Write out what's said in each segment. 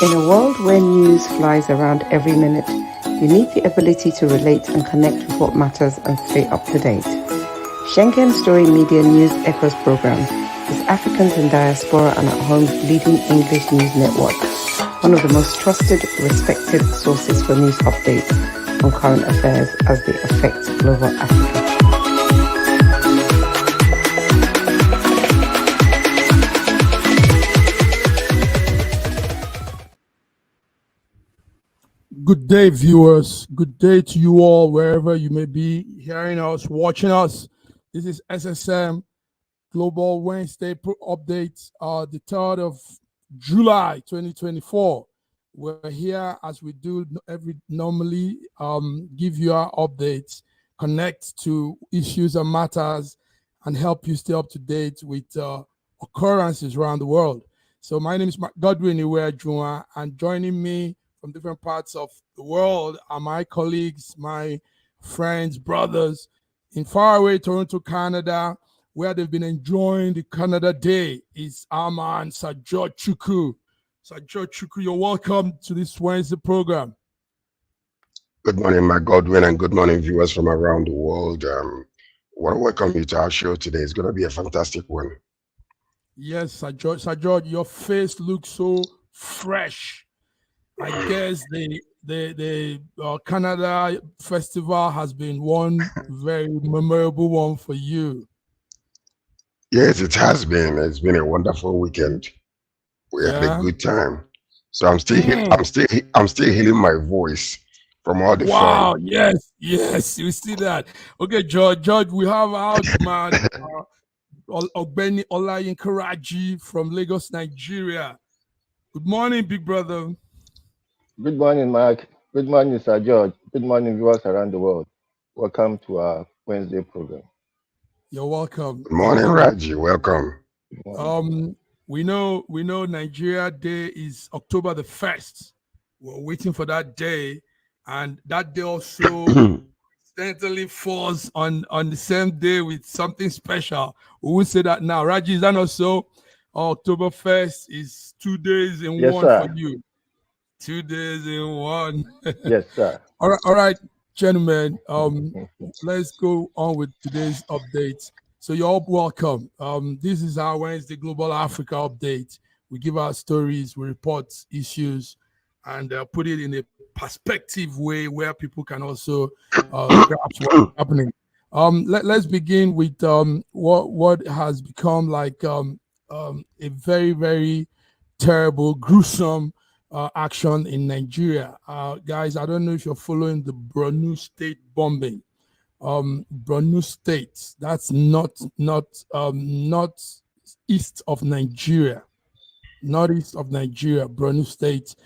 In a world where news flies around every minute, you need the ability to relate and connect with what matters and stay up to date. Schengen Story Media News Echoes program is Africans in Diaspora and at Home's leading English news network, one of the most trusted, respected sources for news updates on current affairs as they affect global Africa. Good day, viewers. Good day to you all, wherever you may be hearing us, watching us. This is SSM Global Wednesday update, the 3rd of July, 2024. We're here as we do normally, give you our updates, connect to issues and matters, and help you stay up to date with occurrences around the world. So my name is Godwin Iweajunwa, and joining me from different parts of the world are my colleagues, my friends, brothers in faraway Toronto, Canada, where they've been enjoying the Canada Day, is our man, Sir George Chukwu. Sir George Chukwu, you're welcome to this Wednesday program. Good morning, my Godwin, and good morning, viewers from around the world. I want to welcome you to our show today. It's going to be a fantastic one. Yes, Sir George. Sir George, your face looks so fresh. I guess the Canada Festival has been one very memorable one for you. Yes, it has been. It's been a wonderful weekend. We had a good time. So I'm still healing my voice from all the fun. Wow! Yes, you see that. Okay, George, we have our man Ogbeni Olayinka Raji from Lagos, Nigeria. Good morning, big brother. Good morning, Mark. Good morning, Sir George. Good morning, viewers around the world. Welcome to our Wednesday program. You're welcome. Good morning, Raji. Welcome. We know Nigeria Day is October the 1st. We're waiting for that day, and that day also incidentally falls on the same day with something special. We will say that now. Raji, is that not so? October 1st is 2 days in one sir. for you. 2 days in one. Yes, sir. All right, gentlemen. Let's go on with today's update. So you're all welcome. This is our Wednesday Global Africa update. We give our stories, we report issues, and put it in a perspective way where people can also grasp what's happening. Let's begin with what has become like a very, very terrible, gruesome action in Nigeria. Guys, I don't know if you're following the Borno State bombing. Borno State, that's not east of Nigeria, Borno State.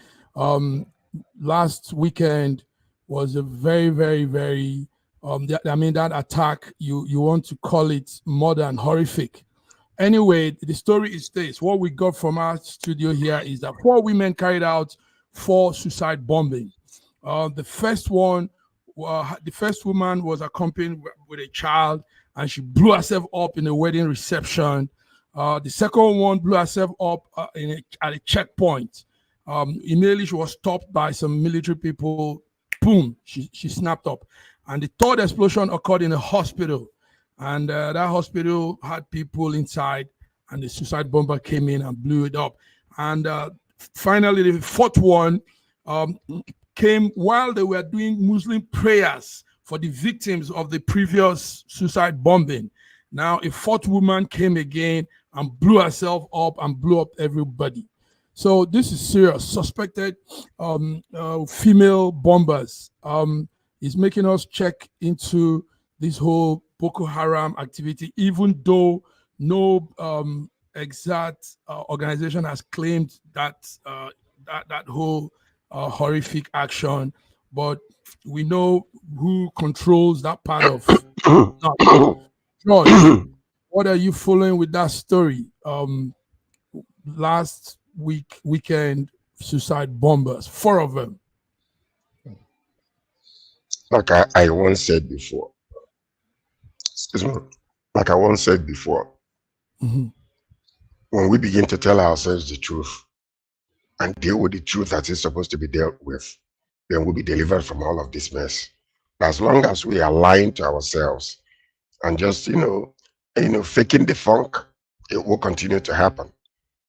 Last weekend was a very, very, very that attack, you want to call it more than horrific. Anyway, the story is this. What we got from our studio here is that 4 women carried out 4 suicide bombing. The first woman was accompanied with a child, and she blew herself up in a wedding reception. The second one blew herself up at a checkpoint. Immediately, she was stopped by some military people. Boom, she snapped up. And the third explosion occurred in a hospital. And that hospital had people inside, and the suicide bomber came in and blew it up. And finally, the fourth one came while they were doing Muslim prayers for the victims of the previous suicide bombing. Now, a fourth woman came again and blew herself up and blew up everybody. So this is serious. Suspected female bombers is making us check into this whole Boko Haram activity, even though no exact organization has claimed that whole horrific action, but we know who controls that part of. George, what are you following with that story? Last weekend, suicide bombers, 4 of them. Like I once said before. Like I once said before, when we begin to tell ourselves the truth, and deal with the truth that is supposed to be dealt with, then we'll be delivered from all of this mess. But as long as we are lying to ourselves and just, faking the funk, it will continue to happen.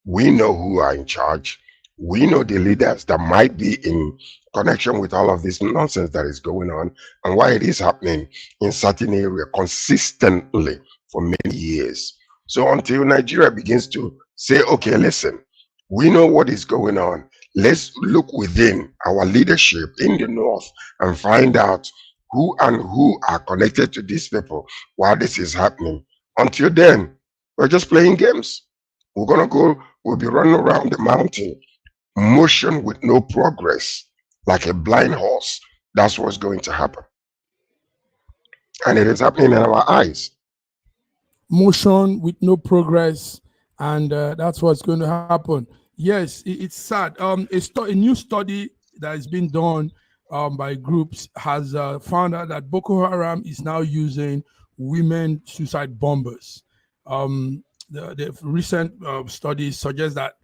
We know who are in charge. We know the leaders that might be in connection with all of this nonsense that is going on and why it is happening in certain areas consistently for many years. So until Nigeria begins to say, okay, listen, we know what is going on. Let's look within our leadership in the North and find out who are connected to these people while this is happening. Until then, we're just playing games. We'll be running around the mountain, motion with no progress, like a blind horse. That's what's going to happen. And it is happening in our eyes. Motion with no progress, and that's what's going to happen. Yes, it's sad. A new study that has been done by groups has found out that Boko Haram is now using women suicide bombers. The recent studies suggest that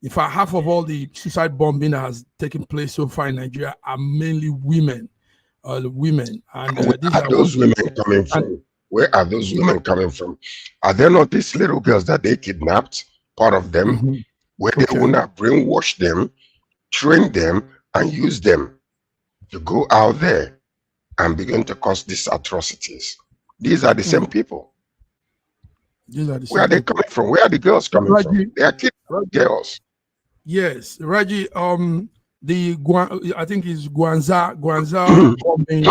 in fact half of all the suicide bombing that has taken place so far in Nigeria are mainly women. Women, and where are those women coming from? Where are those women coming from? Are there not these little girls that they kidnapped? Part of them, where they will not brainwash them, train them, and use them to go out there and begin to cause these atrocities. These are the same people. Where are they coming from? Where are the girls coming from? They are kidnapped girls. Yes, Raji. I think it's Gwanza bombing.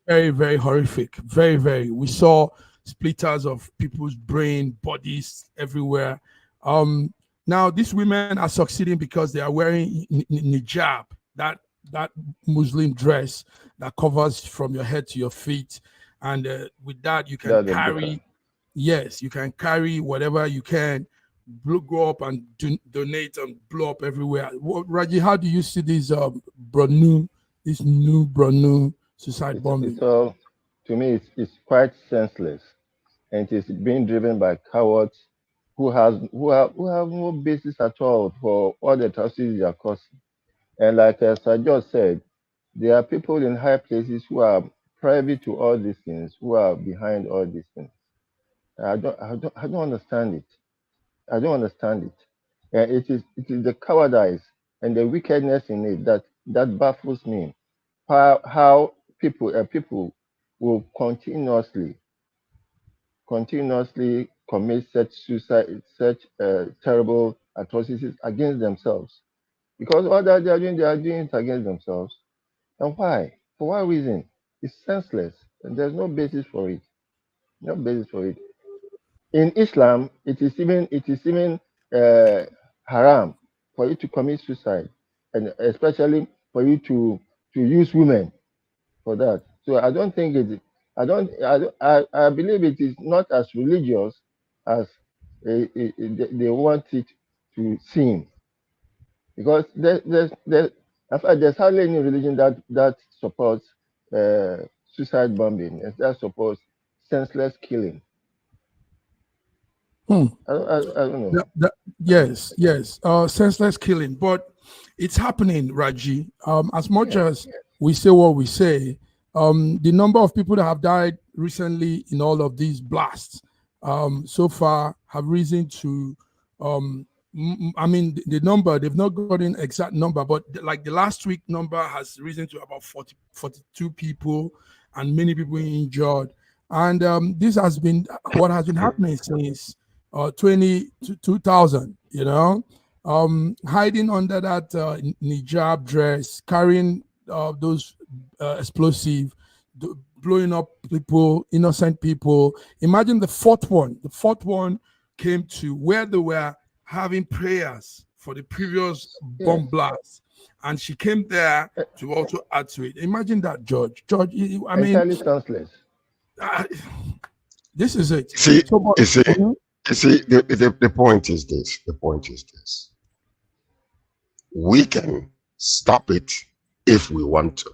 Very, very horrific. Very, very. We saw splitters of people's brain, bodies everywhere. Now these women are succeeding because they are wearing hijab, that Muslim dress that covers from your head to your feet, and with that you can carry. Yes, you can carry whatever you can, go up and donate and blow up everywhere. Raji, how do you see this new Borno suicide bombing? To me, it's quite senseless, and it is being driven by cowards who have no basis at all for all the atrocities they are causing. And like Sir George said, there are people in high places who are privy to all these things, who are behind all these things. I don't understand it. I don't understand it. It is the cowardice and the wickedness in it that baffles me. How people will continuously commit such terrible atrocities against themselves, because all that they are doing it against themselves. And why? For what reason? It's senseless, and there's no basis for it. No basis for it. In Islam, it is even haram for you to commit suicide, and especially for you to use women for that. So I don't think it. I believe it is not as religious as they want it to seem, because in fact, there's hardly any religion that supports suicide bombing and that supports senseless killing. I don't know. Yes. Senseless killing, but it's happening, Raji. As much as we say what we say, the number of people that have died recently in all of these blasts so far have risen to, the number, they've not gotten exact number, but like the last week number has risen to about 42 people and many people injured. And this has been what has been happening since 2000, hiding under that hijab dress, carrying those explosive, blowing up people, innocent people. Imagine the fourth one. The fourth one came to where they were having prayers for the previous bomb blast, and she came there to also add to it. Imagine that, George. I mean, entirely senseless. This is it. You see, the point is this. The point is this. We can stop it if we want to.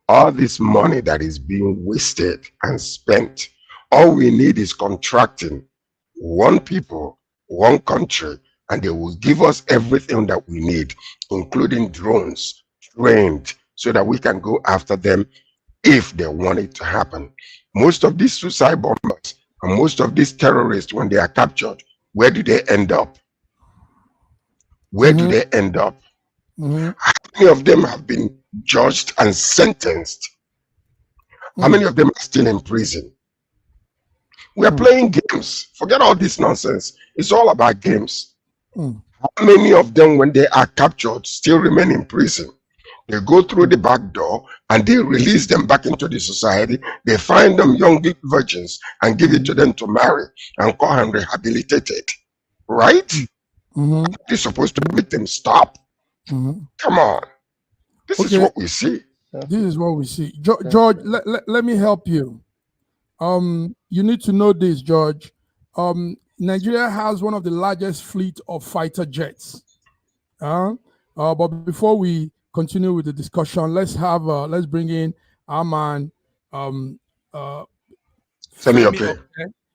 All this money that is being wasted and spent, all we need is contracting one people, one country, and they will give us everything that we need, including drones, trained, so that we can go after them if they want it to happen. Most of these suicide bombers and most of these terrorists, when they are captured, where do they end up? Where do they end up? How many of them have been judged and sentenced? How many of them are still in prison? We are playing games. Forget all this nonsense. It's all about games. How many of them, when they are captured, still remain in prison? They go through the back door and they release them back into the society. They find them young virgins and give it to them to marry and call them rehabilitated. Right? They're supposed to make them stop. Come on. This is what we see. This is what we see. George, let me help you. You need to know this, George. Nigeria has one of the largest fleet of fighter jets. But before we continue with the discussion, let's bring in our man, Femi Oke.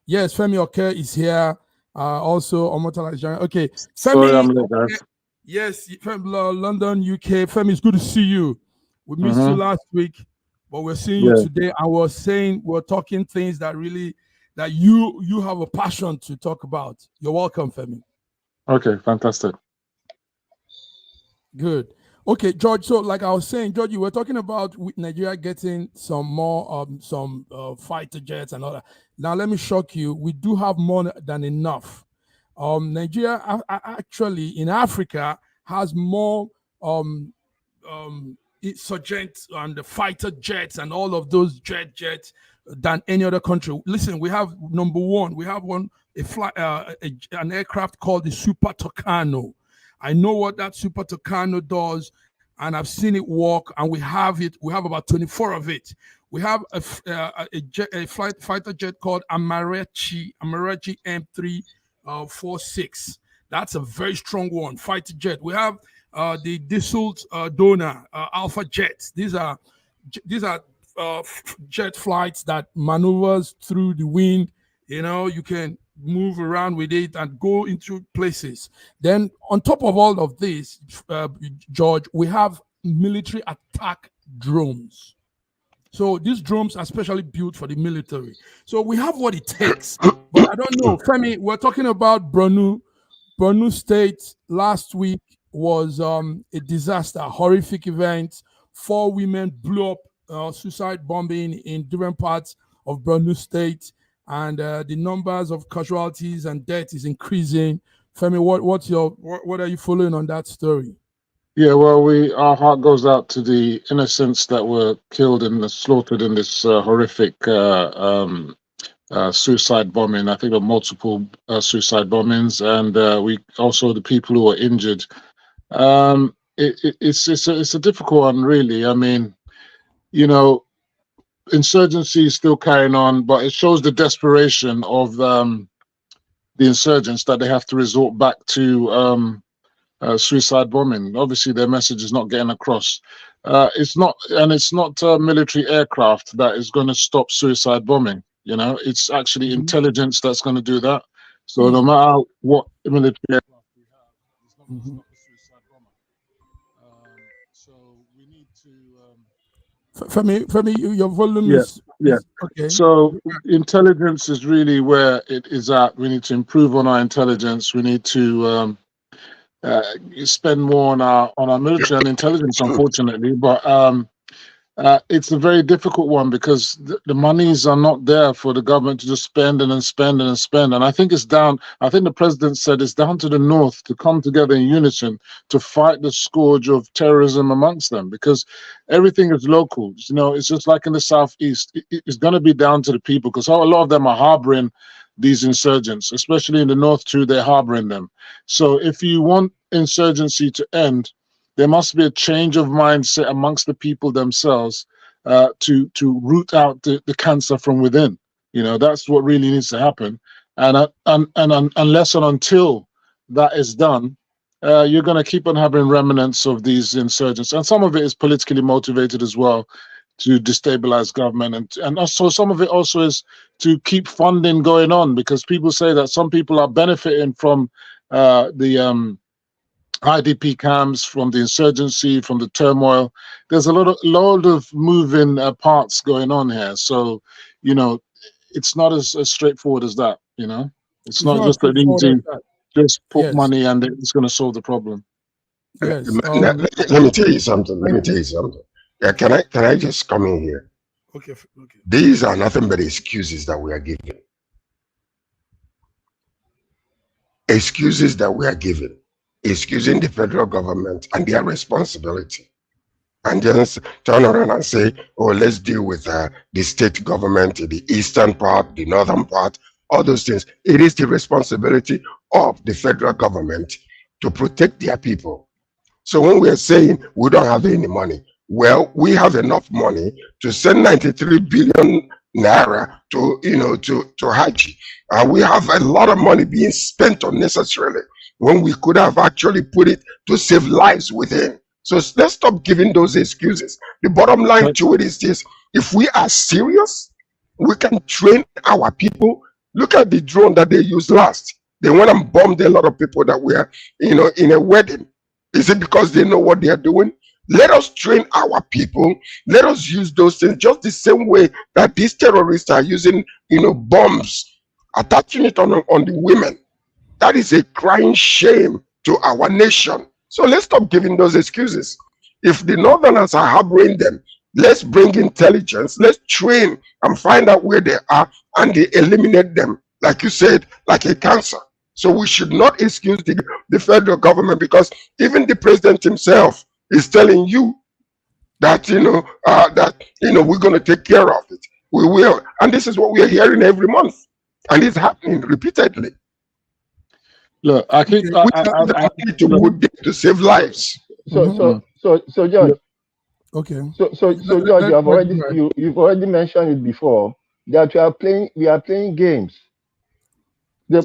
Yes, Femi Oke is here. Also, Omotala is joining. Okay, Femi. Sorry, I'm late, guys. Yes, from London, UK. Femi, it's good to see you. We missed you last week, but we're seeing you today, and we're talking things that you have a passion to talk about. You're welcome, Femi. Okay, fantastic. Good. Okay, George. So, like I was saying, George, you were talking about Nigeria getting some more fighter jets and all that. Now, let me shock you. We do have more than enough. Nigeria actually in Africa has more insurgents and the fighter jets and all of those jets than any other country. Listen, we have number one. We have an aircraft called the Super Tucano. I know what that Super Tucano does, and I've seen it work. And we have it. We have about 24 of it. We have a fighter jet called Amarechi M346. That's a very strong one, fighter jet. We have the Dassault Donor Alpha jets. These are jet flights that maneuvers through the wind. You know, you can move around with it and go into places. Then on top of all of this, George, we have military attack drones. So these drones are specially built for the military. So we have what it takes. But I don't know, Femi, we're talking about Borno State. Last week was a disaster, horrific event. 4 women blew up, suicide bombing in different parts of Borno State. And the numbers of casualties and death is increasing. Femi, what are you following on that story? Yeah, well, our heart goes out to the innocents that were killed and slaughtered in this horrific suicide bombing. I think of multiple suicide bombings, and we also the people who were injured. It's a difficult one, really. I mean, you know, insurgency is still carrying on, but it shows the desperation of the insurgents that they have to resort back to suicide bombing. Obviously, their message is not getting across. It's not military aircraft that is going to stop suicide bombing. You know, it's actually intelligence that's going to do that. So no matter what military aircraft we have, it's not going to stop the suicide bomber. So we need to. Femi, your volume is okay. So intelligence is really where it is at. We need to improve on our intelligence. We need to spend more on our military and intelligence, unfortunately. But it's a very difficult one because the monies are not there for the government to just spend and spend and spend. And I think it's down. I think the president said it's down to the North to come together in unison to fight the scourge of terrorism amongst them, because everything is local. You know, it's just like in the Southeast. It's going to be down to the people, because a lot of them are harboring these insurgents, especially in the North too. They're harboring them. So if you want insurgency to end, there must be a change of mindset amongst the people themselves to root out the cancer from within. You know, that's what really needs to happen. And unless and until that is done, you're going to keep on having remnants of these insurgents. And some of it is politically motivated as well, to destabilize government. And also some of it also is to keep funding going on, because people say that some people are benefiting from the IDP camps, from the insurgency, from the turmoil. There's a lot of moving parts going on here. So, you know, it's not as straightforward as that. You know, it's not just an easy, just put money and it's going to solve the problem. Yes. Let me tell you something. Let me tell you something. Yeah, can I just come in here? Okay. These are nothing but excuses that we are giving. Excuses that we are giving. Excusing the federal government and their responsibility. And just turn around and say, oh, let's deal with the state government, the eastern part, the northern part, all those things. It is the responsibility of the federal government to protect their people. So when we are saying we don't have any money, well, we have enough money to send 93 billion naira to Haji. We have a lot of money being spent unnecessarily when we could have actually put it to save lives within. So let's stop giving those excuses. The bottom line to it is this: if we are serious, we can train our people. Look at the drone that they used last. They went and bombed a lot of people that were, in a wedding. Is it because they know what they are doing? Let us train our people. Let us use those things just the same way that these terrorists are using, bombs, attaching it on the women. That is a crying shame to our nation. So let's stop giving those excuses. If the Northerners are harboring them, let's bring intelligence. Let's train and find out where they are and they eliminate them, like you said, like a cancer. So we should not excuse the federal government, because even the president himself is telling you that, we're going to take care of it. We will. And this is what we are hearing every month. And it's happening repeatedly. Look, I think I need to put them to save lives. So George. Okay. So George, you've already mentioned it before that we are playing games. The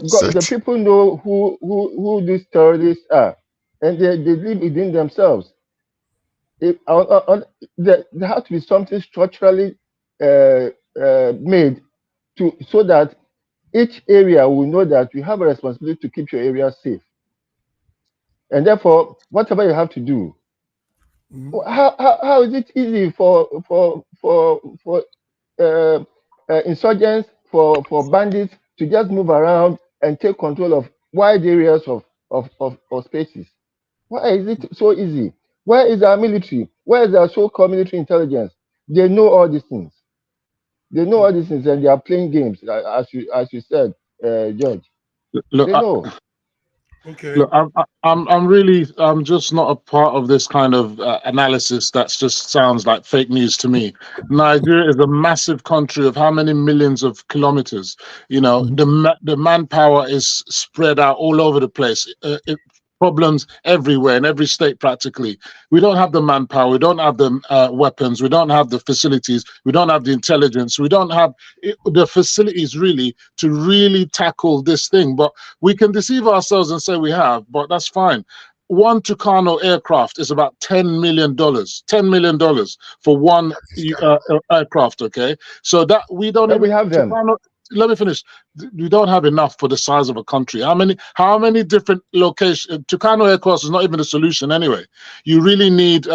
people know who these terrorists are, and they live within themselves. There has to be something structurally made so that each area will know that you have a responsibility to keep your area safe, and therefore whatever you have to do. How is it easy for insurgents, for bandits to just move around and take control of wide areas of spaces? Why is it so easy? Where is our military? Where is our so-called military intelligence? They know all these things. They know all these things, and they are playing games, as you said, George. Look, they know. Okay. Look, I'm just not a part of this kind of analysis that just sounds like fake news to me. Nigeria is a massive country of how many millions of kilometers? The manpower is spread out all over the place. Problems everywhere in every state practically. We don't have the manpower, we don't have the weapons, we don't have the facilities, we don't have the intelligence, we don't have the facilities really to really tackle this thing. But we can deceive ourselves and say we have, but that's fine. One Tucano aircraft is about $10 million. $10 million for one aircraft. Okay, so that we don't. But we have them. Let me finish. We don't have enough for the size of a country. How many different locations? Tucano aircraft is not even a solution anyway. You really need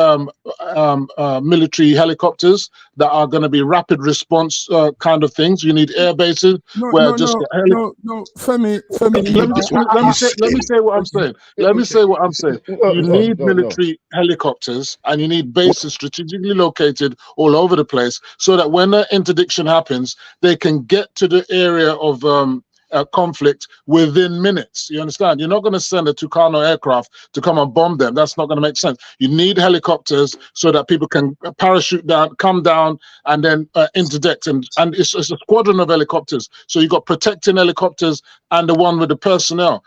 military helicopters that are going to be rapid response kind of things. You need air bases No, Femi. Let me say what I'm saying. Let me say what I'm saying. You need military helicopters, and you need bases strategically located all over the place, so that when an interdiction happens, they can get to the area of conflict within minutes. You understand? You're not going to send a Tucano aircraft to come and bomb them. That's not going to make sense. You need helicopters so that people can parachute down, come down, and then interdict. And it's a squadron of helicopters. So you've got protecting helicopters and the one with the personnel.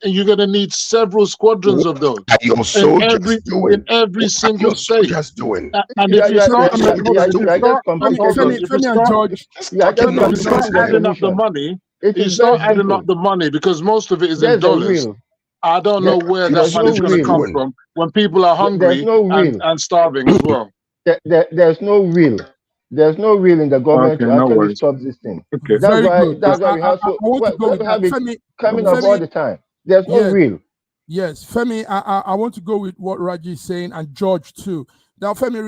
You're going to need several squadrons of those in every single state. And if you start adding up the money, you start adding up the money, because most of it is in dollars. I don't know where that money is going to come from when people are hungry and starving as well. There's no will. There's no will in the government to actually stop this thing. Okay. That's why we have it coming up all the time. There's no will. Yes, Femi, I want to go with what Raji is saying, and George too. Now, Femi,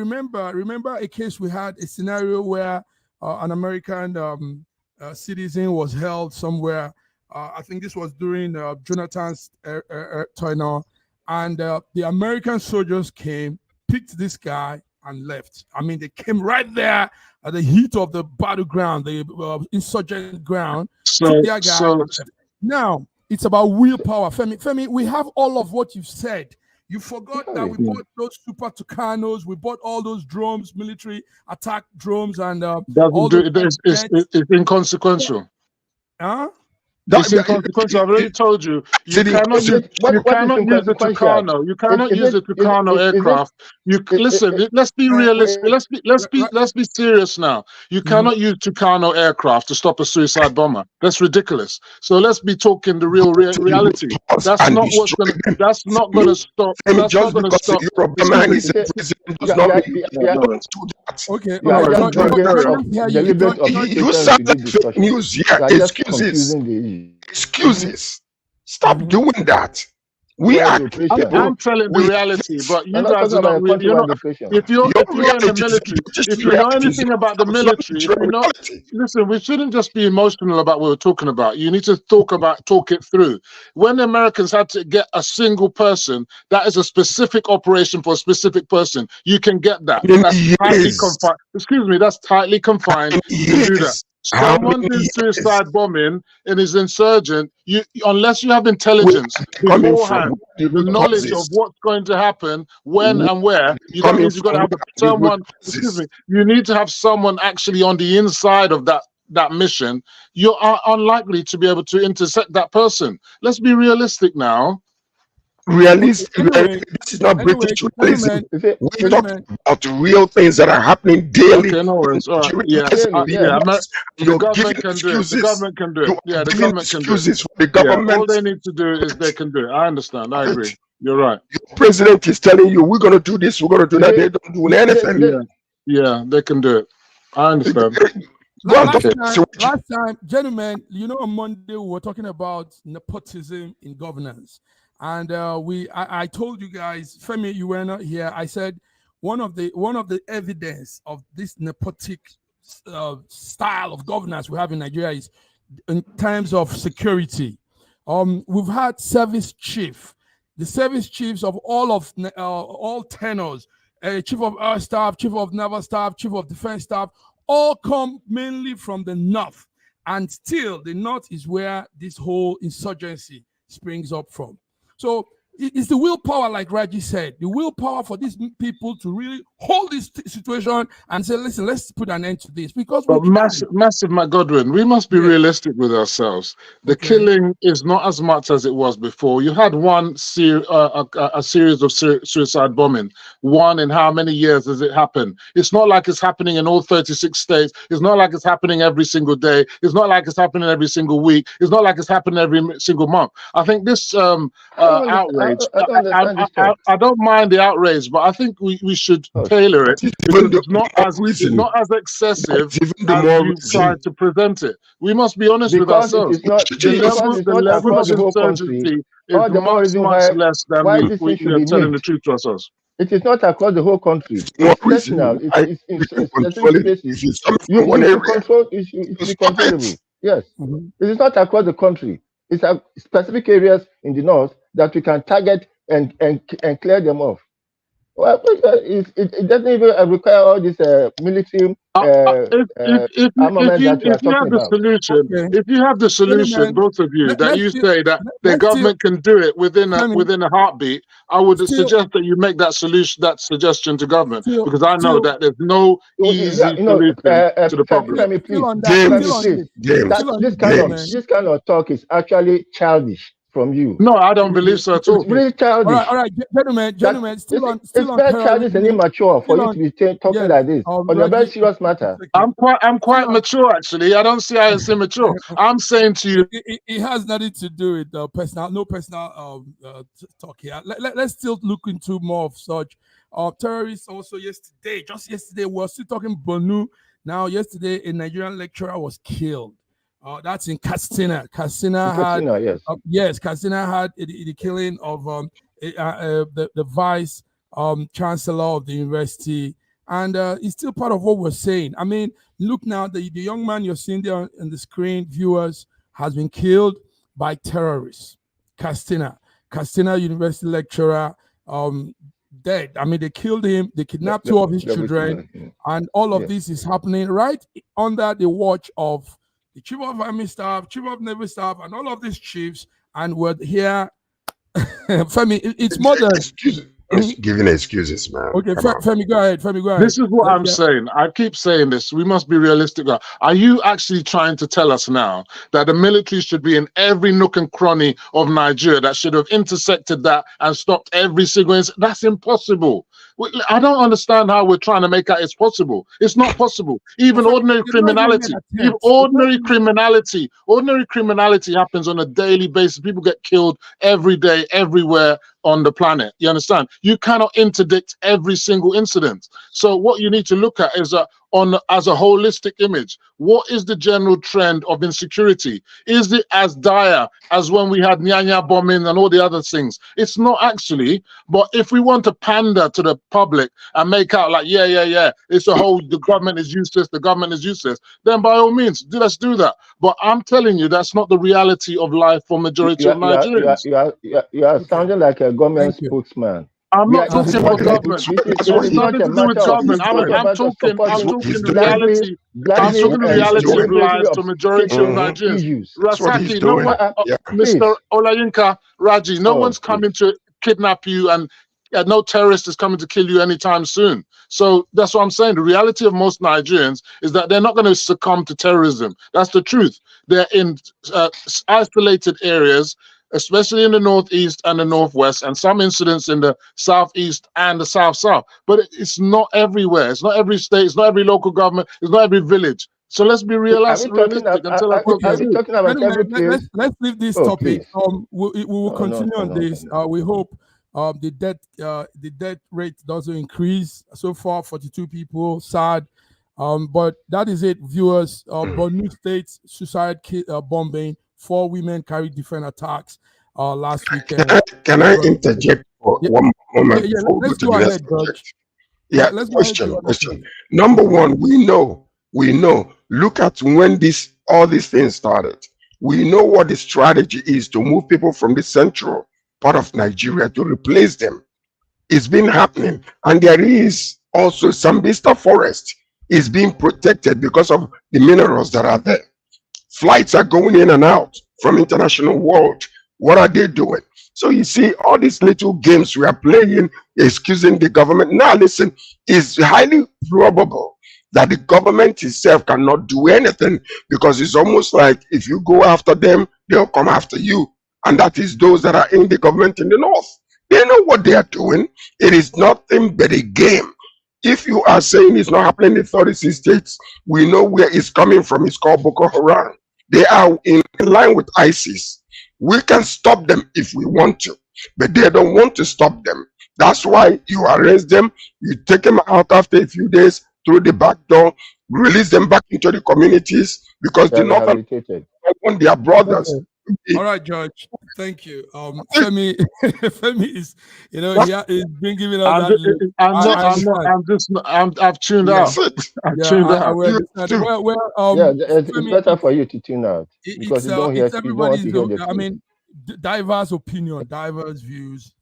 remember a case we had, a scenario where an American citizen was held somewhere. I think this was during Jonathan's tenure, and the American soldiers came, picked this guy, and left. I mean, they came right there at the heat of the battleground, the insurgent ground, took their guy. Now, it's about willpower. Femi, we have all of what you've said. You forgot that we bought those Super Tucanos, we bought all those drones, military attack drones, and it's inconsequential. Huh? It's inconsequential. I've already told you. You cannot use the Tucano. You cannot use the Tucano aircraft. Listen. Let's be realistic. Let's be serious now. You cannot use Tucano aircraft to stop a suicide bomber. That's ridiculous. So let's be talking the real reality. That's not what's going to. That's not going to stop. That's not going to stop. Okay. You said fake news. Yeah, excuses. Excuses. Stop doing that. I'm telling the reality, but you guys are not really. If you're in the military, if you know anything about the military, if you know, listen, we shouldn't just be emotional about what we're talking about. You need to talk it through. When the Americans had to get a single person, that is a specific operation for a specific person. You can get that. That's tightly confined. Excuse me, that's tightly confined to do that. Someone did suicide bombing and is insurgent. Unless you have intelligence beforehand, the knowledge of what's going to happen, when and where, you've got to have someone. Excuse me. You need to have someone actually on the inside of that mission. You are unlikely to be able to intercept that person. Let's be realistic now. This is not British realism. We talk about real things that are happening daily. Okay, no worries. All right. The government can do it. The government can do it. Yeah, the government can do it. All they need to do is they can do it. I understand. I agree. You're right. Your president is telling you, we're going to do this, we're going to do that. They don't do anything. Yeah, they can do it. I understand. Last time, gentlemen, on Monday we were talking about nepotism in governance. And I told you guys, Femi, you were not here. I said one of the evidence of this nepotic style of governance we have in Nigeria is in terms of security. We've had service chief, the service chiefs of all tenors, chief of air staff, chief of naval staff, chief of defense staff, all come mainly from the north, and still the north is where this whole insurgency springs up from. So it's the willpower, like Raji said, the willpower for these people to really hold this situation and say, listen, let's put an end to this. Because massive, Matt Godwin, we must be realistic with ourselves. The killing is not as much as it was before. You had a series of suicide bombing. One in how many years has it happened? It's not like it's happening in all 36 states. It's not like it's happening every single day. It's not like it's happening every single week. It's not like it's happening every single month. I think this outrage, I don't mind the outrage, but I think we should tailor it. It's not as excessive as you try to present it. We must be honest with ourselves. The level of insurgency is much less than we are telling the truth to ourselves. It is not across the whole country. It's personal. It's in certain places. You control. It should be controllable. Yes. It is not across the country. It's specific areas in the north that we can target and clear them off. Well, it doesn't even require all this military armament that we are talking about. If you have the solution, both of you, that you say that the government can do it within a heartbeat, I would suggest that you make that suggestion to government, because I know that there's no easy solution to the problem. This kind of talk is actually childish from you. No, I don't believe so at all. It's really childish. All right, gentlemen, it's very childish and immature for you to be talking like this on a very serious matter. I'm quite mature, actually. I don't see how it's immature. I'm saying to you, it has nothing to do with personal talk here. Let's still look into more of such. Terrorists also just yesterday, we were still talking Borno. Now, yesterday, a Nigerian lecturer was killed. That's in Katsina. Katsina had yes. Yes, Katsina had the killing of the vice chancellor of the university, and it's still part of what we're saying. I mean, look now, the young man you're seeing there on the screen, viewers, has been killed by terrorists. Katsina University lecturer, dead. I mean, they killed him. They kidnapped two of his children, and all of this is happening right under the watch of the chief of army staff, chief of naval staff, and all of these chiefs. And we're here. Femi, it's more than giving excuses, man. Okay, Femi, go ahead. Femi, go ahead. This is what I'm saying. I keep saying this. We must be realistic. Are you actually trying to tell us now that the military should be in every nook and cranny of Nigeria, that should have intersected that and stopped every single incident? That's impossible. I don't understand how we're trying to make out it's possible. It's not possible. Even ordinary criminality, ordinary criminality happens on a daily basis. People get killed every day, everywhere on the planet. You understand? You cannot interdict every single incident. So what you need to look at is as a holistic image. What is the general trend of insecurity? Is it as dire as when we had Nyanya bombing and all the other things? It's not actually. But if we want to pander to the public and make out like, it's the government is useless, then by all means, let's do that. But I'm telling you, that's not the reality of life for majority of Nigerians. You are sounding like a government spokesman. I'm not talking about government. It's nothing to do with government. I'm talking reality. I'm talking the reality of lives to majority of Nigerians. Rasaki, no one, Mr. Olayinka, Raji, no one's coming to kidnap you, and no terrorist is coming to kill you anytime soon. So that's what I'm saying. The reality of most Nigerians is that they're not going to succumb to terrorism. That's the truth. They're in isolated areas, especially in the northeast and the northwest, and some incidents in the southeast and the south-south. But it's not everywhere. It's not every state. It's not every local government. It's not every village. So let's be realistic and tell us what to do. Let's leave this topic. We will continue on this. We hope the death rate doesn't increase. So far, 42 people, sad. But that is it, viewers. Borno State Suicide bombing. 4 women carried different attacks last weekend. Can I interject for one moment? Let's go ahead, Judge. Question. Number one, we know. Look at when all these things started. We know what the strategy is to move people from the central part of Nigeria to replace them. It's been happening, and there is also Sambisa forest is being protected because of the minerals that are there. Flights are going in and out from international world. What are they doing? So you see, all these little games we are playing, excusing the government. Now listen, it's highly probable that the government itself cannot do anything, because it's almost like if you go after them, they'll come after you. And that is those that are in the government in the north. They know what they are doing. It is nothing but a game. If you are saying it's not happening in 36 states, we know where it's coming from. It's called Boko Haram. They are in line with ISIS. We can stop them if we want to, but they don't want to stop them. That's why you arrest them, you take them out after a few days through the back door, release them back into the communities, because they want their brothers. All right, Judge. Thank you. Femi is, he's been giving us that. I've tuned out. It's better for you to tune out, because you don't hear. I mean, diverse opinion, diverse views.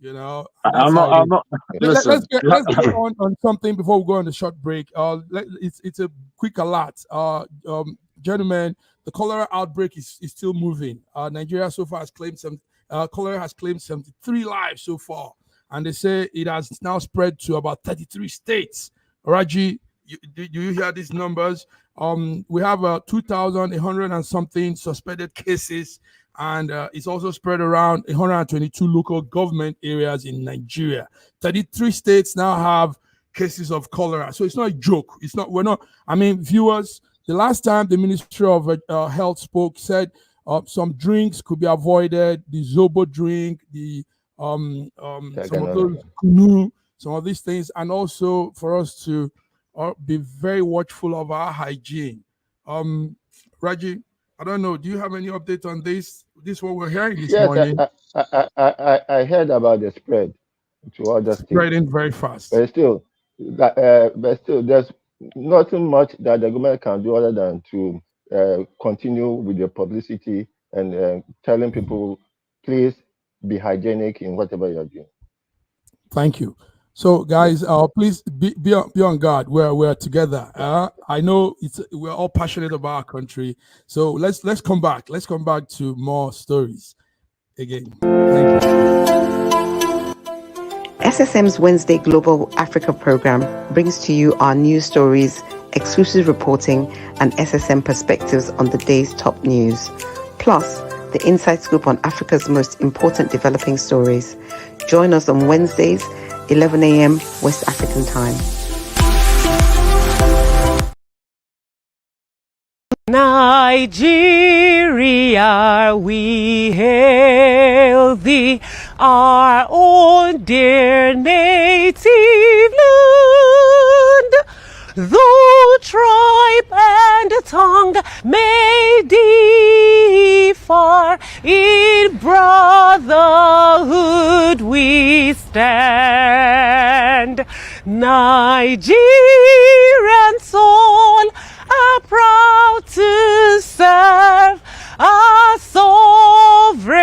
I'm not. Let's get on something before we go on the short break. It's a quick alert. Gentlemen, the cholera outbreak is still moving. Nigeria so far has claimed cholera has claimed 73 lives so far, and they say it has now spread to about 33 states. Raji, do you hear these numbers? We have 2,100 and something suspected cases, and it's also spread around 122 local government areas in Nigeria. 33 states now have cases of cholera, so it's not a joke. Viewers. The last time the Ministry of Health spoke, said some drinks could be avoided, the Zobo drink, the some of those kunu, some of these things, and also for us to be very watchful of our hygiene. Raji, I don't know. Do you have any update on this? This is what we're hearing this Yes, morning. I heard about the spread to other states, Spreading very fast. but still, there's nothing much that the government can do other than to continue with the publicity and telling people, please be hygienic in whatever you're doing. Thank you. So, guys, please be on guard. We're together. I know we're all passionate about our country. So let's come back. Let's come back to more stories again. Thank you. SSM's Wednesday Global Africa program brings to you our news stories, exclusive reporting, and SSM perspectives on the day's top news. Plus, the inside scoop on Africa's most important developing stories. Join us on Wednesdays, 11 a.m. West African time. Nigeria, we hail thee, our own dear native land. Though tribe and tongue may differ, in brotherhood we stand. Nigerian soul are proud to serve our sovereign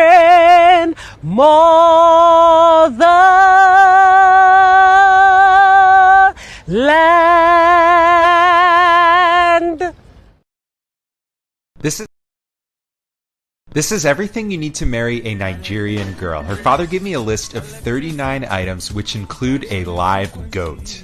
motherland. This is everything you need to marry a Nigerian girl. Her father gave me a list of 39 items which include a live goat.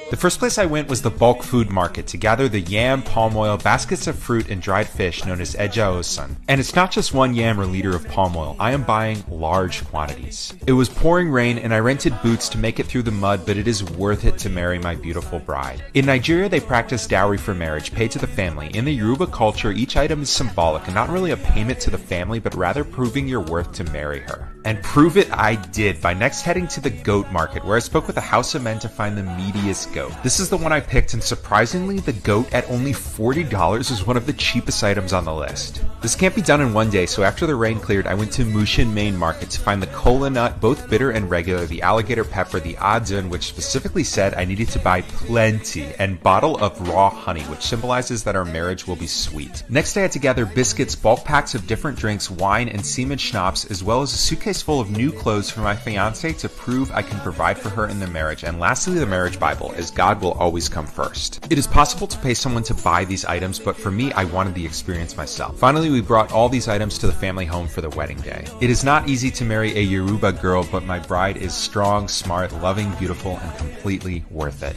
The first place I went was the bulk food market to gather the yam, palm oil, baskets of fruit, and dried fish known as eja osan. And it's not just one yam or liter of palm oil, I am buying large quantities. It was pouring rain and I rented boots to make it through the mud, but it is worth it to marry my beautiful bride. In Nigeria, they practice dowry for marriage, paid to the family. In the Yoruba culture, each item is symbolic and not really a payment to the family, but rather proving your worth to marry her. And prove it I did by next heading to the goat market, where I spoke with a house of men to find the meatiest goat. This is the one I picked, and surprisingly, the goat at only $40 is one of the cheapest items on the list. This can't be done in one day, so after the rain cleared, I went to Mushin Main Market to find the kola nut, both bitter and regular, the alligator pepper, the adun, which specifically said I needed to buy plenty, and bottle of raw honey, which symbolizes that our marriage will be sweet. Next, I had to gather biscuits, bulk packs of different drinks, wine, and semen schnapps, as well as a suitcase full of new clothes for my fiance to prove I can provide for her in the marriage. And lastly, the marriage Bible, as God will always come first. It is possible to pay someone to buy these items, but for me, I wanted the experience myself. Finally, we brought all these items to the family home for the wedding day. It is not easy to marry a Yoruba girl, but my bride is strong, smart, loving, beautiful, and completely worth it.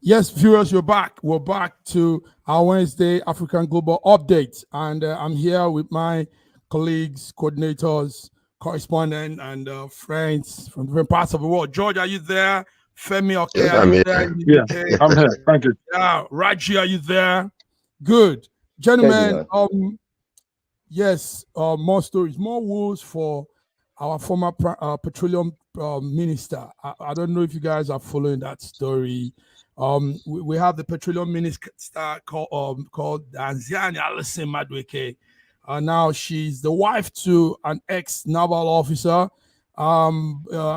Yes, viewers, you're back. We're back to our Wednesday African Global Update. And I'm here with my colleagues, coordinators, correspondents, and friends from different parts of the world. George, are you there? Femi, okay, Yes, are I'm you here. there? Yeah, Okay. I'm here. Thank you. Yeah, Raji, are you there? Good. Gentlemen, yes, more stories, more woes for our former Petroleum Minister. I don't know if you guys are following that story. We have the Petroleum Minister called Danziani Alison Madueke. Now she's the wife to an ex-naval officer.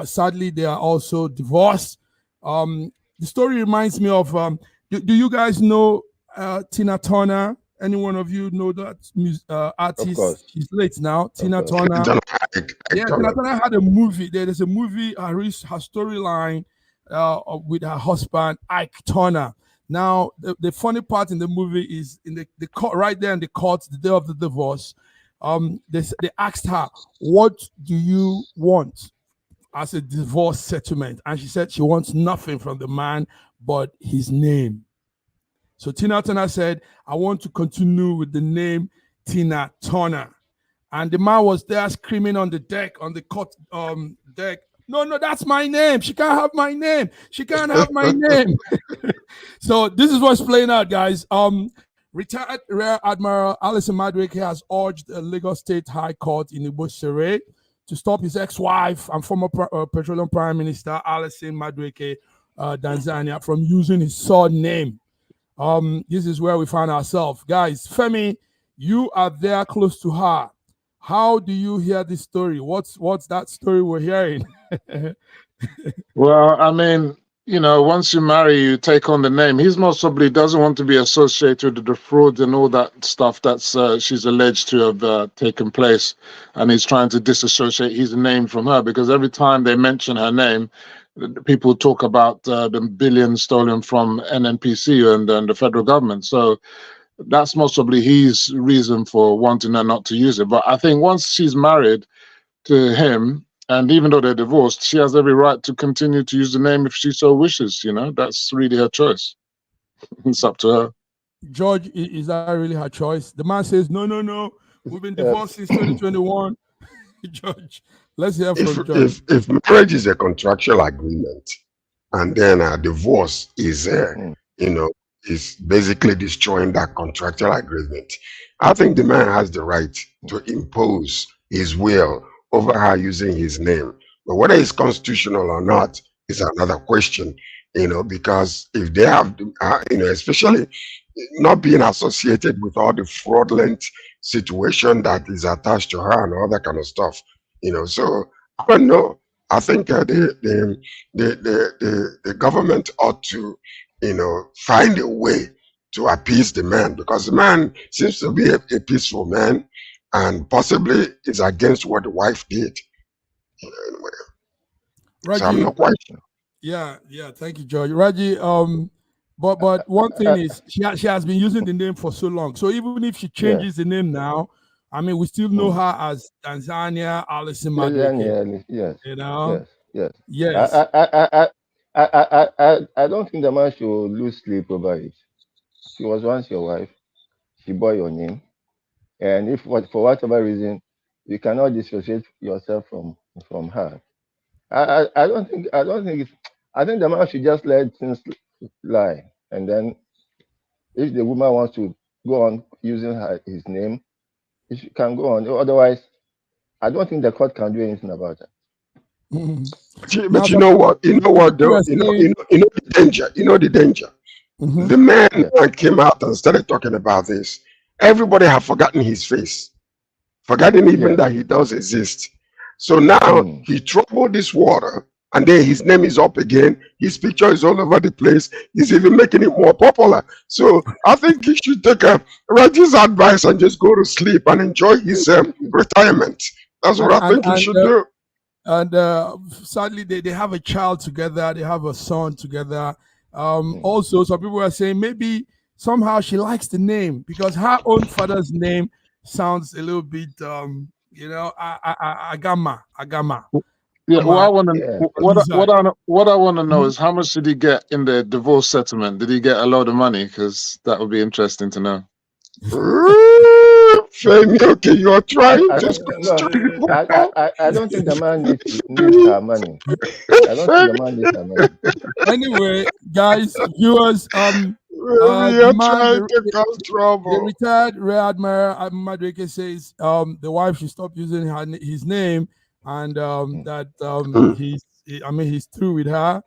Sadly, they are also divorced. The story reminds me of, do you guys know Tina Turner? Any one of you know that artist? Of course. She's late now. Tina Turner. Tina Turner had a movie. There's a movie, her storyline with her husband, Ike Turner. Now, the funny part in the movie is in the court, right there in the court, the day of the divorce, they asked her, what do you want as a divorce settlement? And she said she wants nothing from the man but his name. So Tina Turner said, I want to continue with the name Tina Turner. And the man was there screaming on the deck, on the court deck, no, that's my name. She can't have my name. She can't have my name. So this is what's playing out, guys. Retired Rear Admiral Alison Madueke has urged the Lagos State High Court in Igbo to stop his ex-wife and former Petroleum Prime Minister Alison Madueke, Tanzania, from using his surname. This is where we find ourselves. Guys, Femi, you are there close to her. How do you hear this story? What's that story we're hearing? Well, I mean, you know, once you marry, you take on the name. He's most probably doesn't want to be associated with the fraud and all that stuff that's she's alleged to have taken place. And he's trying to disassociate his name from her, because every time they mention her name, people talk about the billions stolen from NNPC and the federal government. So that's most probably his reason for wanting her not to use it. But I think once she's married to him, and even though they're divorced, she has every right to continue to use the name if she so wishes. You know, that's really her choice. It's up to her. George, is that really her choice? The man says, no. We've been divorced since 2021. George, let's hear from George. If marriage is a contractual agreement, and then a divorce is, is basically destroying that contractual agreement, I think the man has the right to impose his will over her using his name. But whether it's constitutional or not is another question, because if they have, especially not being associated with all the fraudulent situation that is attached to her and all that kind of stuff, so I don't know. I think the government ought to, find a way to appease the man, because the man seems to be a peaceful man, and possibly is against what the wife did. Anyway. Raji, so I'm not quite sure. Yeah, thank you, George. Raji, but one thing is she has been using the name for so long. So even if she changes the name now, I mean, we still know her as Tanzania Alison Madueke. Yes. Yes. I don't think the man should lose sleep over it. She was once your wife. She bore your name. And if for whatever reason you cannot dissociate yourself from her, I don't think it's. I think the man should just let things lie, and then if the woman wants to go on using his name, she can go on. Otherwise, I don't think the court can do anything about it. But you know what? Though, the danger. The danger. The man came out and started talking about this. Everybody have forgotten his face, forgotten even that he does exist. So now he troubled this water, and then his name is up again. His picture is all over the place. He's even making it more popular. So I think he should take Raji's advice and just go to sleep and enjoy his retirement. That's what I think he should do. And sadly, they have a child together. They have a son together. Also, some people are saying maybe somehow she likes the name because her own father's name sounds a little bit, Agama. Yeah, what I want to know is how much did he get in the divorce settlement? Did he get a load of money? Because that would be interesting to know. Femi, okay, you are trying I don't think the man needs her money. I don't think the man needs her money. Anyway, guys, viewers, you're trying to cause trouble. The retired Rear Admiral Madueke says the wife should stop using his name, and he's through with her.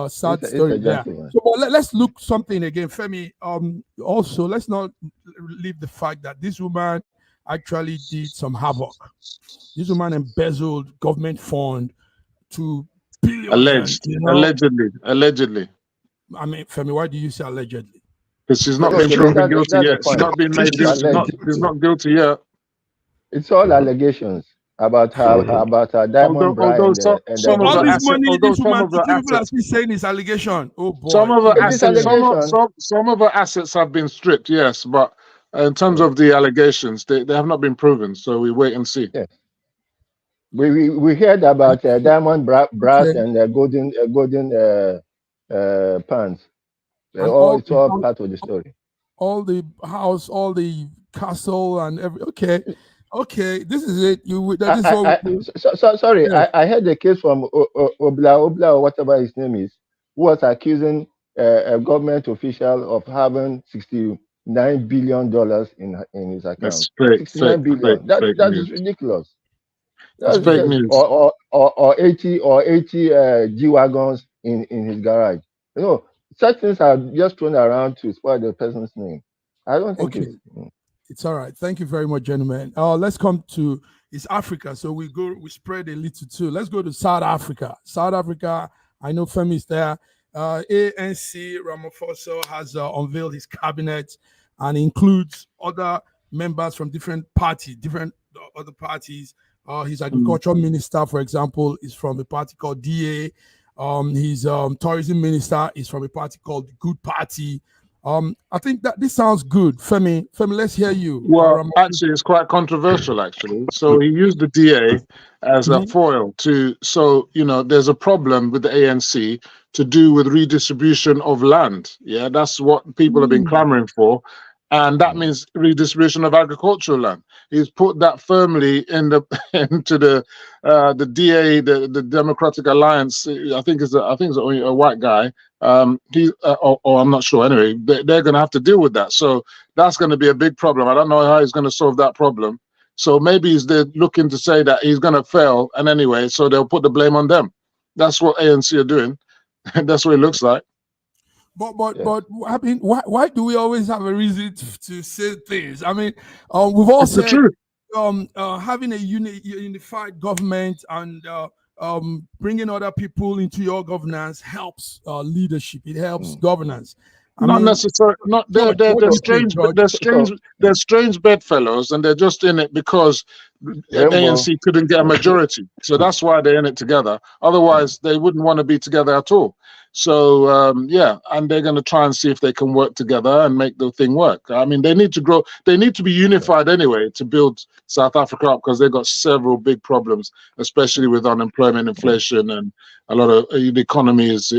Sad story. Yeah. So let's look something again, Femi. Also, let's not leave the fact that this woman actually did some havoc. This woman embezzled government fund to billions. Allegedly. I mean, Femi, why do you say allegedly? Because she's not been proven guilty yet. She's not been made guilty. She's not guilty yet. It's all allegations about her diamond bride. All this money this woman people are still saying is allegation. Oh boy. Some of her assets have been stripped, yes, but in terms of the allegations, they have not been proven. So we wait and see. Yes. We heard about diamond brass and golden pants. It's all part of the story. All the house, all the castle, and Okay, this is it. Sorry, yeah. I heard the case from Obla or whatever his name is, who was accusing a government official of having $69 billion in his account. That's fake, 69 billion. fake That is news. ridiculous. It's That's fake just news. or 80 G wagons in his garage. You know, such things are just thrown around to spoil the person's name. I don't think Okay. It's all right. Thank you very much, gentlemen. Let's come to it's Africa. So we spread a little too. Let's go to South Africa. South Africa, I know Femi is there. ANC Ramaphosa has unveiled his cabinet and includes other members from different other parties. His agriculture minister, for example, is from a party called DA. His tourism minister is from a party called the Good Party. I think that this sounds good. Femi, let's hear you. Well, actually, it's quite controversial, actually. So he used the DA as a foil so, you know, there's a problem with the ANC to do with redistribution of land. Yeah, that's what people have been clamoring for. And that means redistribution of agricultural land. He's put that firmly into the DA, the Democratic Alliance. I think it's a white guy. Or I'm not sure. Anyway, they're going to have to deal with that. So that's going to be a big problem. I don't know how he's going to solve that problem. So maybe they're looking to say that he's going to fail. And anyway, so they'll put the blame on them. That's what ANC are doing. That's what it looks like. But I mean, why do we always have a reason to say things? I mean, we've all said having a unified government and bringing other people into your governance helps leadership. It helps governance. Not necessarily. Not they're strange. They're strange bedfellows, and they're just in it because ANC couldn't get a majority. So that's why they're in it together. Otherwise, they wouldn't want to be together at all. So yeah, and they're going to try and see if they can work together and make the thing work. I mean, they need to grow. They need to be unified anyway to build South Africa up because they've got several big problems, especially with unemployment, inflation, and a lot of the economy is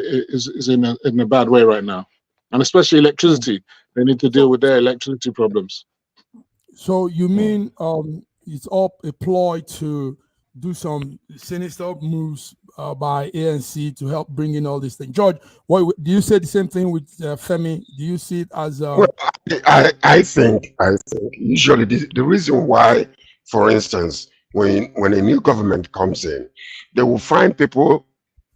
in a bad way right now. And especially electricity, they need to deal with their electricity problems. So you mean it's all a ploy to do some sinister moves by ANC to help bring in all these things? George, do you say the same thing with Femi? Do you see it as? Well, I think usually the reason why, for instance, when a new government comes in, they will find people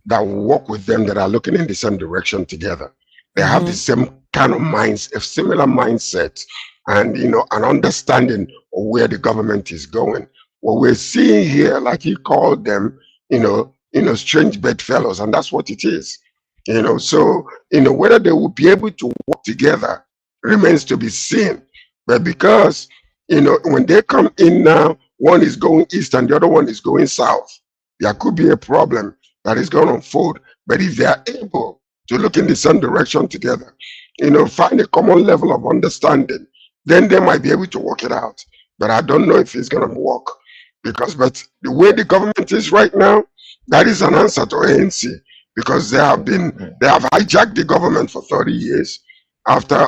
that will work with them that are looking in the same direction together. They have the same kind of a similar mindset, and an understanding of where the government is going. What we're seeing here, like he called them, strange bedfellows, and that's what it is. So whether they will be able to work together remains to be seen. But because when they come in now, one is going east and the other one is going south, there could be a problem that is going to unfold. But if they are able to look in the same direction together, find a common level of understanding, then they might be able to work it out. But I don't know if it's going to work, but the way the government is right now, that is an answer to ANC, because they have hijacked the government for 30 years after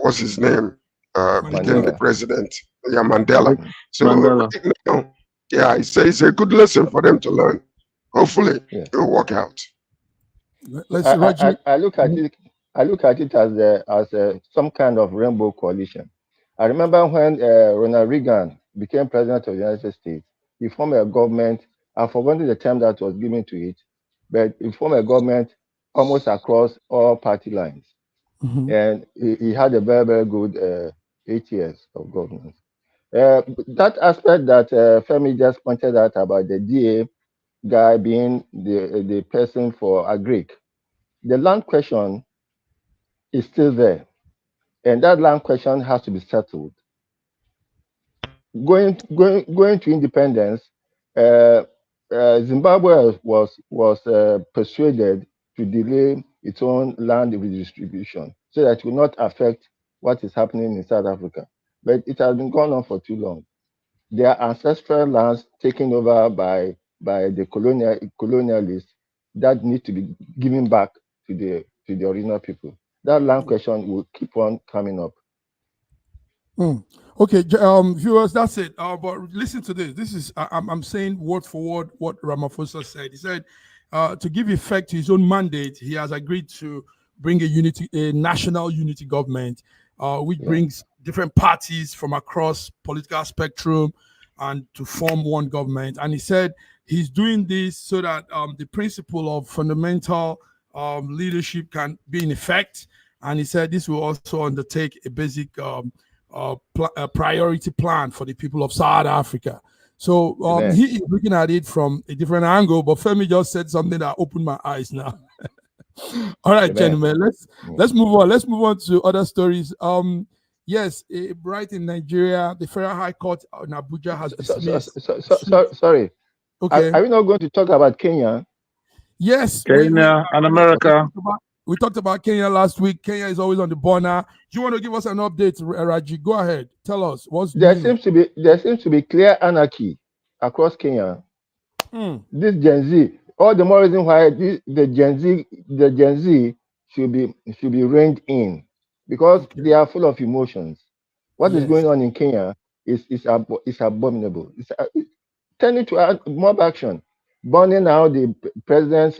what's his name became the president, Mandela. So Mandela. It's a good lesson for them to learn. Hopefully, it will work out. I look at it as some kind of rainbow coalition. I remember when Ronald Reagan became president of the United States, he formed a government. I've forgotten the term that was given to it, but he formed a government almost across all party lines, and he had a very, very good 8 years of governance. That aspect that Femi just pointed out about the DA guy being the person for Agric, the land question is still there, and that land question has to be settled. Going to independence, Zimbabwe was persuaded to delay its own land redistribution so that it will not affect what is happening in South Africa. But it has been going on for too long. Their ancestral lands taken over by the colonialists that need to be given back to the original people. That land question will keep on coming up. Okay, viewers, that's it. But listen to this. This is I'm saying word for word what Ramaphosa said. He said to give effect to his own mandate, he has agreed to bring a national unity government, which Yeah. brings different parties from across political spectrum and to form one government. And he said he's doing this so that the principle of fundamental leadership can be in effect. And he said this will also undertake a basic priority plan for the people of South Africa. So he is looking at it from a different angle, but Femi just said something that opened my eyes now. All right, gentlemen, let's move on. Let's move on to other stories. Yes, right in Nigeria, the Federal High Court in Abuja has dismissed. Sorry. Okay. Are we not going to talk about Kenya? Yes, Kenya and America. We talked about Kenya last week. Kenya is always on the border. Do you want to give us an update, Raji? Go ahead. Tell us what's There new. seems to be clear anarchy across Kenya. This Gen Z, all the more reason why the Gen Z should be reined in, because they are full of emotions. What is going on in Kenya is abominable. It's tending to add mob action, burning out the president's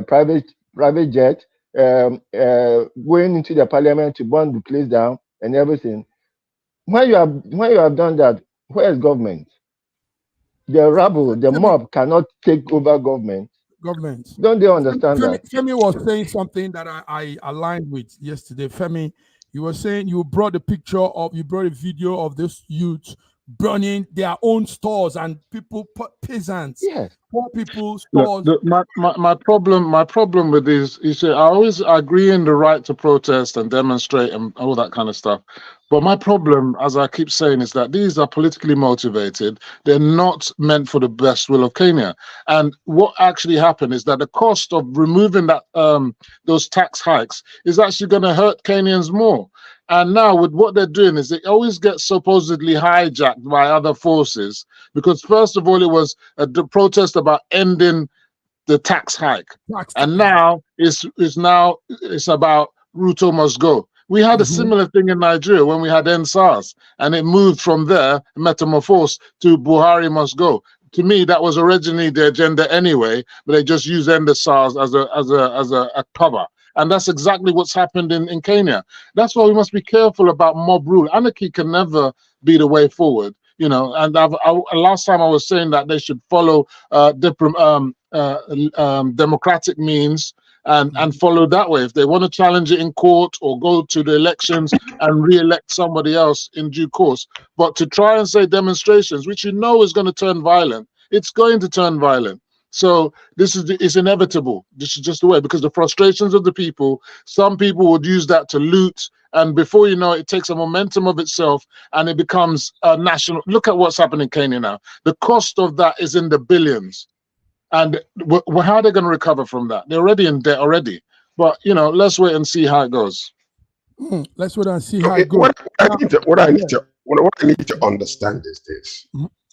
private jet, going into the parliament to burn the place down and everything. When you have done that, where is government? The rabble, the mob cannot take over government. Don't they understand that? Femi was saying something that I aligned with yesterday. Femi, you were saying you brought a video of this youth burning their own stores and people, peasants, poor people stores. Look, my problem with this is I always agree in the right to protest and demonstrate and all that kind of stuff. But my problem, as I keep saying, is that these are politically motivated. They're not meant for the best will of Kenya. And what actually happened is that the cost of removing that those tax hikes is actually going to hurt Kenyans more. And now with what they're doing is they always get supposedly hijacked by other forces, because first of all, it was a protest about ending the tax hike. And now it's about Ruto must go. We had a similar thing in Nigeria when we had NSAS, and it moved from there, metamorphosed to Buhari must go. To me, that was originally the agenda anyway, but they just used NSAS as a cover. And that's exactly what's happened in Kenya. That's why we must be careful about mob rule. Anarchy can never be the way forward. You know, and last time I was saying that they should follow democratic means and follow that way. If they want to challenge it in court or go to the elections and re-elect somebody else in due course. But to try and say demonstrations, which you know is going to turn violent, it's going to turn violent. So this is inevitable. This is just the way, because the frustrations of the people, some people would use that to loot, and before you know it, it takes a momentum of itself and it becomes a national. Look at what's happening in Kenya now. The cost of that is in the billions. And how are they going to recover from that? They're already in debt already. But, you know, let's wait and see how it goes. Let's wait and see how it goes. What I need to understand is this.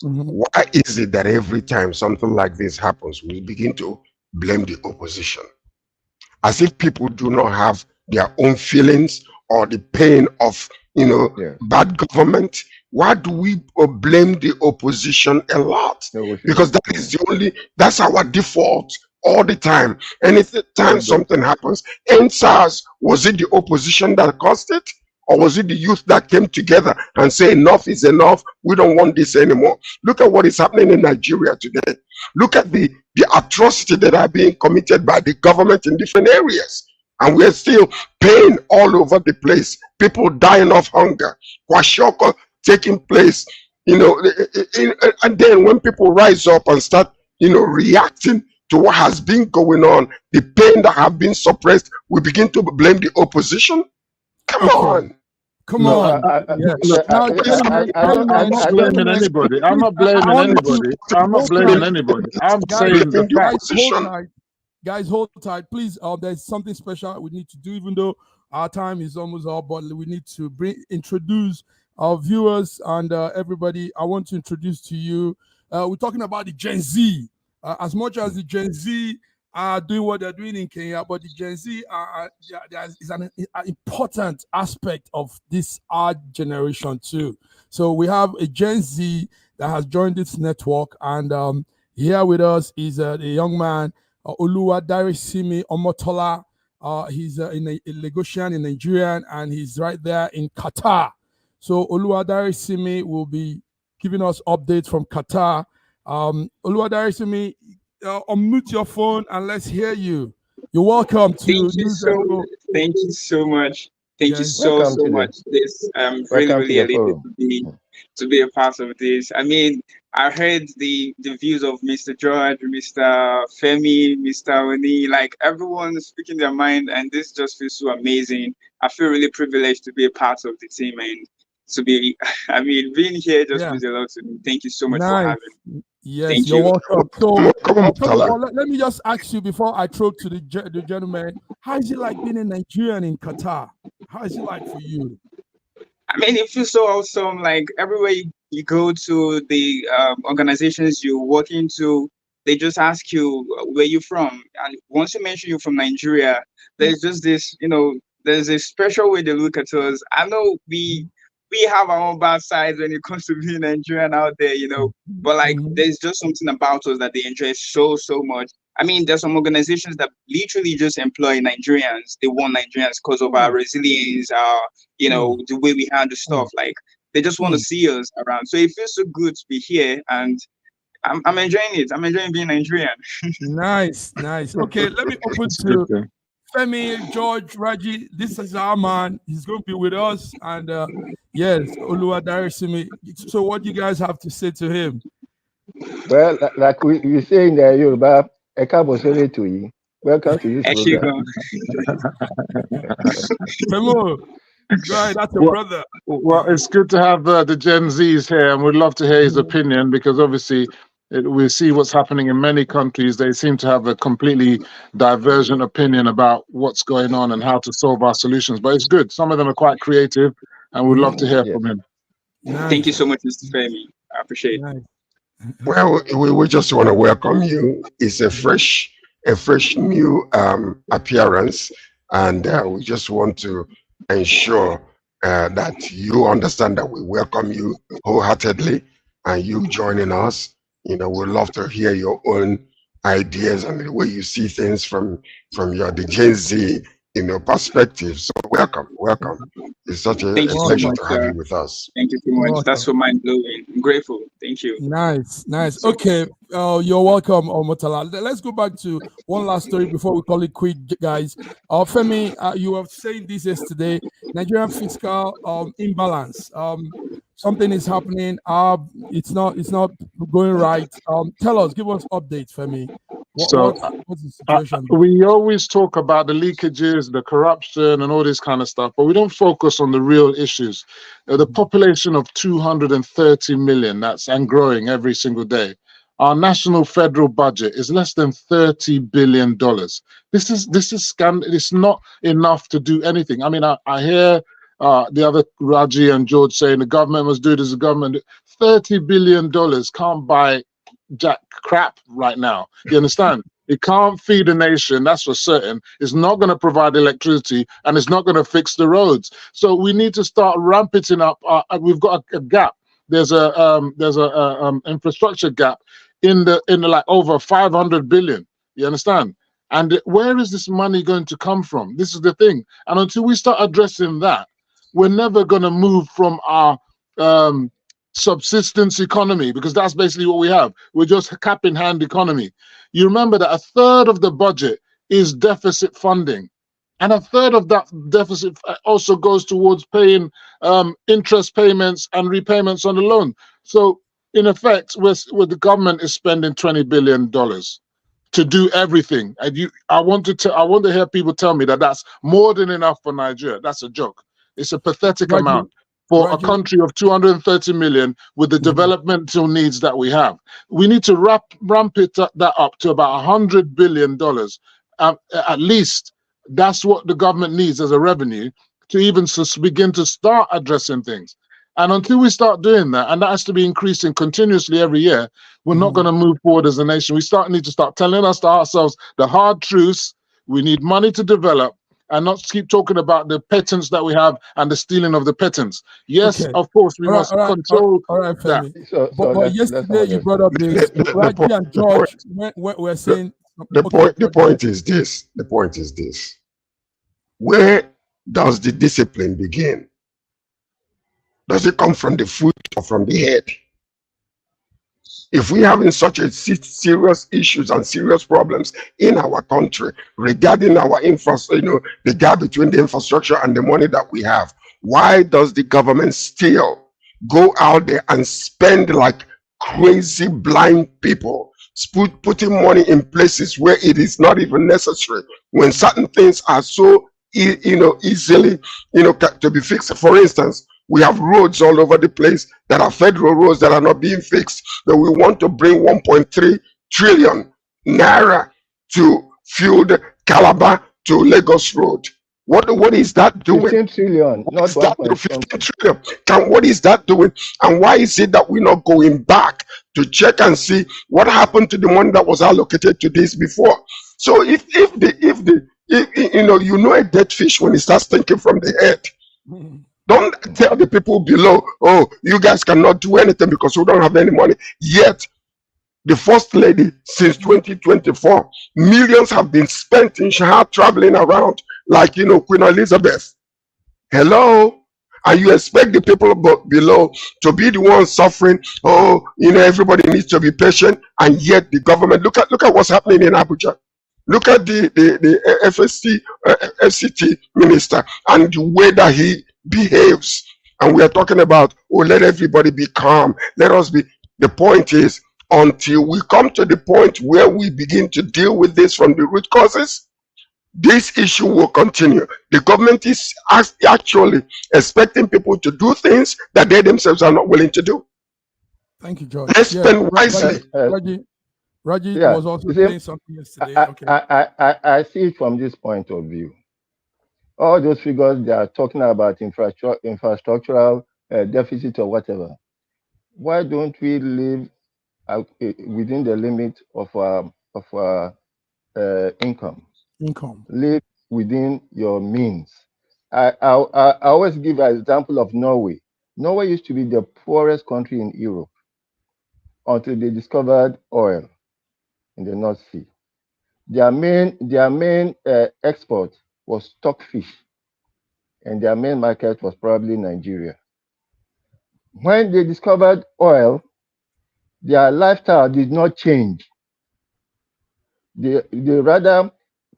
Why is it that every time something like this happens, we begin to blame the opposition? As if people do not have their own feelings or the pain of, bad government. Why do we blame the opposition a lot? Because that's our default all the time. Anytime something happens, NSAS, was it the opposition that caused it? Or was it the youth that came together and say enough is enough? We don't want this anymore. Look at what is happening in Nigeria today. Look at the atrocity that are being committed by the government in different areas. And we're still paying all over the place. People dying of hunger. Kwashoko taking place. And then when people rise up and start, reacting to what has been going on, the pain that have been suppressed, we begin to blame the opposition. Come on. I'm not blaming anybody. I'm blaming anybody. I'm saying the fact. Guys, hold tight. Please, there's something special we need to do, even though our time is almost up, but we need to introduce our viewers and everybody. I want to introduce to you, we're talking about the Gen Z. As much as the Gen Z are doing what they're doing in Kenya, but the Gen Z is an important aspect of this our generation too. So we have a Gen Z that has joined this network, and here with us is the young man Oluwadarisimi Omotola. He's a Lagosian in Nigerian, and he's right there in Qatar. So Oluwadare Simi will be giving us updates from Qatar. Oluwadare Simi, unmute your phone and let's hear you. You're welcome to Thank you so much. Thank you so much. Thank you so much. This I'm really elated to be a part of this. I mean, I heard the views of Mr. George, Mr. Femi, Mr. Oni, like everyone speaking their mind, and this just feels so amazing. I feel really privileged to be a part of the team and to be. I mean, being here just means a lot to me. Thank you so much for having me. Yes, thank you're welcome. So, let me just ask you before I throw to the gentleman, how is it like being a Nigerian in Qatar? How is it like for you? I mean, it feels so awesome. Like everywhere you go to, the organizations you work into, they just ask you where you're from. And once you mention you're from Nigeria, there's just this, there's a special way they look at us. I know we have our own bad sides when it comes to being Nigerian out there, but like there's just something about us that they enjoy so much. I mean, there's some organizations that literally just employ Nigerians. They want Nigerians because of our resilience, the way we handle stuff. Like they just want to see us around. So it feels so good to be here, and I'm enjoying it. I'm enjoying being Nigerian. Nice. Okay, let me open to Femi, George, Raji. This is our man. He's going to be with us, and yes, Oluwadare Simi. So, what do you guys have to say to him? Well, like we say in the Yoruba, welcome to this program. Femo, right, that's your brother. Well, it's good to have the Gen Zs here, and we'd love to hear his opinion, because obviously we see what's happening in many countries. They seem to have a completely divergent opinion about what's going on and how to solve our solutions. But it's good. Some of them are quite creative, and we'd love to hear from him. Nice. Thank you so much, Mr. Femi. I appreciate it. Well, we just want to welcome you. It's a fresh new appearance, and we just want to ensure that you understand that we welcome you wholeheartedly, and you joining us. We'd love to hear your own ideas and the way you see things from the Gen Z, perspective. So welcome. It's such a pleasure to have you with us. Thank you so much. Welcome. That's so mind-blowing. I'm grateful. Thank you. Nice. Okay, you're welcome, Omotala. Let's go back to one last story before we call it quit, guys. Femi, you were saying this yesterday, Nigerian fiscal imbalance. Something is happening. It's not going right. Tell us, give us updates, Femi. What's the situation? We always talk about the leakages, the corruption, and all this kind of stuff, but we don't focus on the real issues. The population of 230 million, and growing every single day. Our national federal budget is less than $30 billion. This is scandal. It's not enough to do anything. I mean, I hear the other Raji and George saying the government must do this. The government, $30 billion can't buy jack crap right now. You understand? It can't feed a nation, that's for certain. It's not going to provide electricity, and it's not going to fix the roads. So we need to start ramping up. We've got a gap. There's a infrastructure gap in the like over 500 billion. You understand? And where is this money going to come from? This is the thing. And until we start addressing that, we're never going to move from our subsistence economy, because that's basically what we have. We're just a cap in hand economy. You remember that a third of the budget is deficit funding, and a third of that deficit also goes towards paying interest payments and repayments on the loan. So in effect, the government is spending $20 billion to do everything. And I want to hear people tell me that that's more than enough for Nigeria. That's a joke. It's a pathetic amount for a country of 230 million with the developmental needs that we have. We need to ramp that up to about $100 billion. At least that's what the government needs as a revenue to even begin to start addressing things. And until we start doing that, and that has to be increasing continuously every year, we're not going to move forward as a nation. We need to start telling ourselves the hard truths. We need money to develop, and not keep talking about the patents that we have and the stealing of the patents. Yes, of course, we must control that. But yesterday you brought up this, Raji and George were saying... The point is this. where does the discipline begin? Does it come from the foot or from the head? If we having such a serious issues and serious problems in our country regarding our infrastructure, the gap between the infrastructure and the money that we have, why does the government still go out there and spend like crazy blind people, putting money in places where it is not even necessary, when certain things are so easily to be fixed? For instance, we have roads all over the place that are federal roads that are not being fixed, but we want to bring 1.3 trillion naira to fuel the Calabar to Lagos Road. What is that doing? 15 trillion, not 15 trillion. What is that doing? And why is it that we're not going back to check and see what happened to the money that was allocated to this before? So if a dead fish when it starts thinking from the head. Don't tell the people below, oh, you guys cannot do anything because we don't have any money. Yet, the First Lady, since 2024, millions have been spent in Shahar traveling around like, Queen Elizabeth. Hello? And you expect the people below to be the ones suffering. Oh, everybody needs to be patient. And yet the government, look at what's happening in Abuja. Look at the FCT minister and the way that he behaves. And we are talking about, oh, let everybody be calm. Let us be. The point is, until we come to the point where we begin to deal with this from the root causes, this issue will continue. The government is actually expecting people to do things that they themselves are not willing to do. Thank you, George. Let's spend wisely. Raji was also saying something yesterday. I see it from this point of view. All those figures they are talking about infrastructural deficit or whatever. Why don't we live within the limit of our income? Live within your means. I always give an example of Norway. Norway used to be the poorest country in Europe until they discovered oil in the North Sea. Their main export was stockfish, and their main market was probably Nigeria. When they discovered oil, their lifestyle did not change. They rather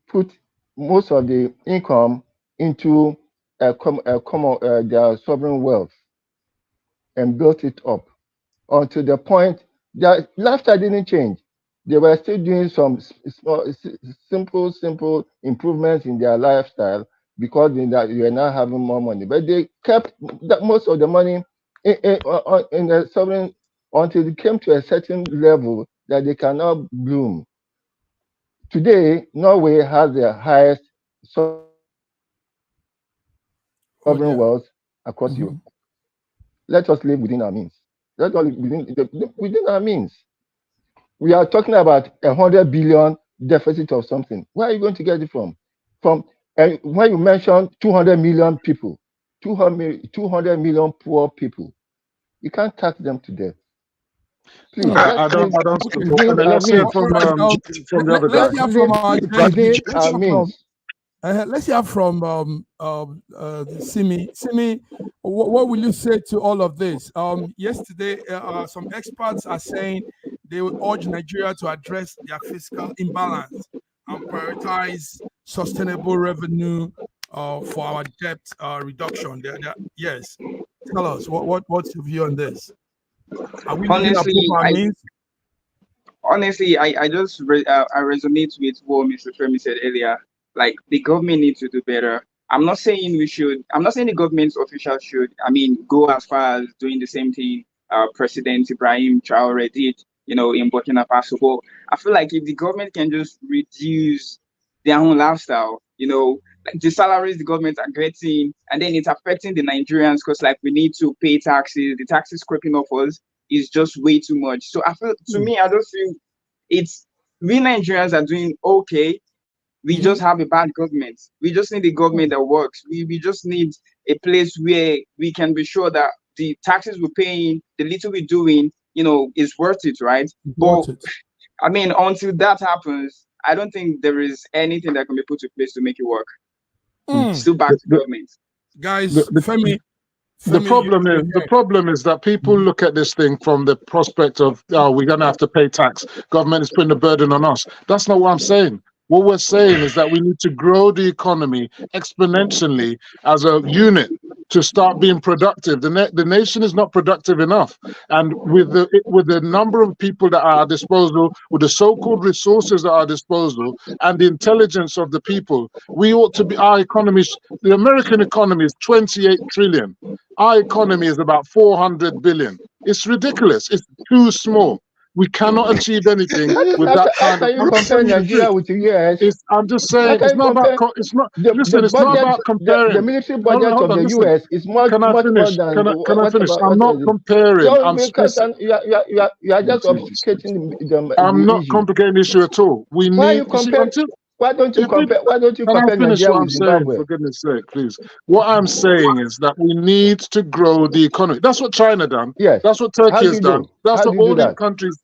put most of the income into their sovereign wealth and built it up until the point their lifestyle didn't change. They were still doing some simple improvements in their lifestyle because they were now having more money. But they kept most of the money in the sovereign until they came to a certain level that they cannot bloom. Today, Norway has the highest sovereign wealth across Europe. Let us live within our means. Let us live within our means. We are talking about 100 billion deficit of something. Where are you going to get it from? And when you mention 200 million people, 200 million poor people, you can't tax them to death. Please, I don't support. Let's hear from the other guy. Let's hear from Simi. Simi, what will you say to all of this? Yesterday, some experts are saying they will urge Nigeria to address their fiscal imbalance and prioritize sustainable revenue for our debt reduction. Yes, tell us what's your view on this? Are we honestly, I just I resonate with what Mr. Femi said earlier. Like, the government needs to do better. I'm not saying the government officials should, go as far as doing the same thing President Ibrahim Traore did, in Burkina Faso. But I feel like if the government can just reduce their own lifestyle, like the salaries the government are getting, and then it's affecting the Nigerians because, like, we need to pay taxes. The taxes creeping off us is just way too much. So I feel, to me, I don't feel we Nigerians are doing okay. We just have a bad government. We just need a government that works. We just need a place where we can be sure that the taxes we're paying, the little we're doing, is worth it, right? But until that happens, I don't think there is anything that can be put in place to make it work. still back to government. Guys, The Femi, the problem is that people look at this thing from the prospect of, oh, we're going to have to pay tax. Government is putting a burden on us. That's not what I'm saying. What we're saying is that we need to grow the economy exponentially as a unit to start being productive. The nation is not productive enough, and with the number of people that are at our disposal, with the so-called resources at our disposal, and the intelligence of the people, we ought to be. Our economy, the American economy, is 28 trillion. Our economy is about 400 billion. It's ridiculous. It's too small. We cannot achieve anything with that kind of. Can you compare Nigeria with the US? I'm just saying, it's not about. It's not. Listen, it's not about comparing. The military budget of the US is much Can I more finish? than. Can I finish? I'm not comparing. You are just complicating the I'm not issue. complicating the issue at all. We need. Why you compare? Why don't you compare? Why don't you compare Nigeria with Zimbabwe? For goodness sake, please. What I'm saying is that we need to grow the economy. That's what China done. Yes. That's what Turkey has done. That's what all these countries.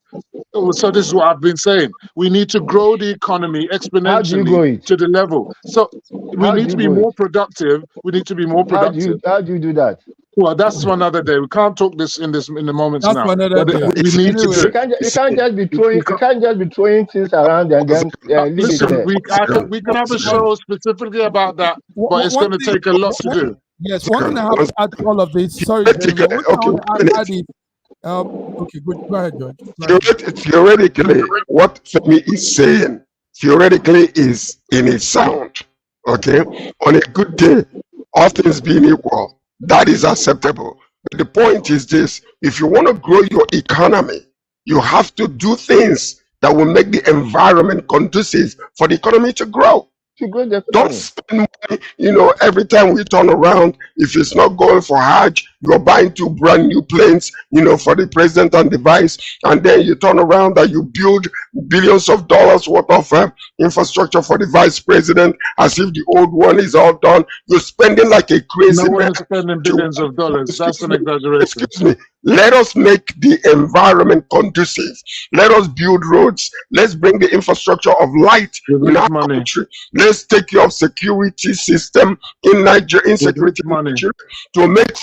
So this is what I've been saying. We need to grow the economy exponentially to the level. So we need to be more productive. We need to be more productive. How do you do that? Well, that's for another day. We can't talk this in the moments that's now. For another day. We need to. You can't just be throwing. You can't just be throwing things around and then leave it there. We can have a show specifically about that, but it's going to take a lot to do. Yes, one thing I have to add to all of this. Sorry, gentlemen. Okay, good. Go ahead, George. Theoretically, what Femi is saying, theoretically is in its sound. Okay, on a good day, all things being equal, that is acceptable. But the point is this: if you want to grow your economy, you have to do things that will make the environment conducive for the economy to grow. Don't spend money, every time we turn around, if it's not going for Hajj, you're buying 2 brand new planes, for the president and the vice, and then you turn around and you build billions of dollars worth of infrastructure for the vice president, as if the old one is all done. You're spending like a crazy man. No one is spending billions of dollars. That's an exaggeration. Excuse me. Let us make the environment conducive. Let us build roads. Let's bring the infrastructure of light in our country. Let's take care of security system in Nigeria, insecurity to make